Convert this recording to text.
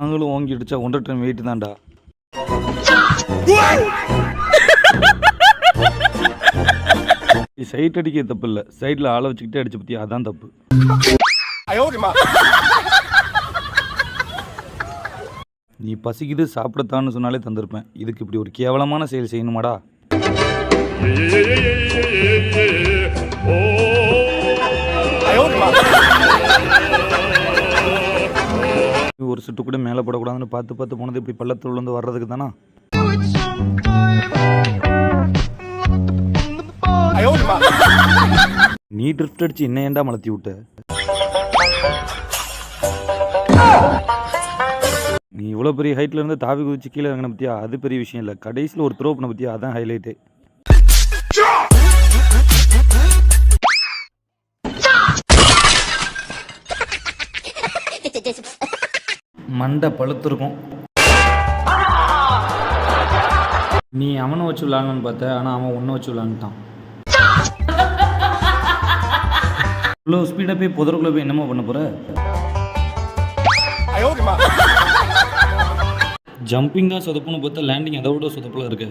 நாங்களும் ஓங்கி அடிச்சா 1.5 டன் வெயிட் தான்டா. சைட் அடிக்க தப்பு இல்லை, சைடில் ஆளை வச்சுக்கிட்டே அடிச்சு பற்றி அதான் தப்பு. நீ பசிக்குது சாப்பிடத்தான்னு சொன்னாலே தந்திருப்பேன், இதுக்கு இப்படி ஒரு கேவலமான செயல் செய்யணுமாடா? ஒரு சுட்டு கூட மேலே படக்கூடாதுன்னு பார்த்து பார்த்து போனது இப்படி பள்ளத்தில் வந்து வர்றதுக்கு தானா? நீ ட்ரிஃப்ட் அடிச்சு என்ன ஏண்டா மலத்தி விட்ட? நீ இவ்வளோ பெரிய ஹைட்ல இருந்து தாவி குதிச்சு கீழே இறங்கின பத்தியா, அது பெரிய விஷயம் இல்லை. கடைசியில் ஒரு த்ரோ பண்ண பத்தியா, அதான் ஹைலைட்டு. மண்டை பழுத்திருக்கும். நீ அவனை வச்சு விளாடணும்னு பார்த்த, ஆனால் அவன் ஒன்றை வச்சு விளாண்டுட்டான். இவ்வளோ ஸ்பீடாக போய் புதருக்குள்ளே போய் என்னமோ பண்ண போகிற? ஜம்பிங் தான் சொதப்புன்னு பார்த்தா லேண்டிங் அதை விட சொதப்பில் இருக்கு.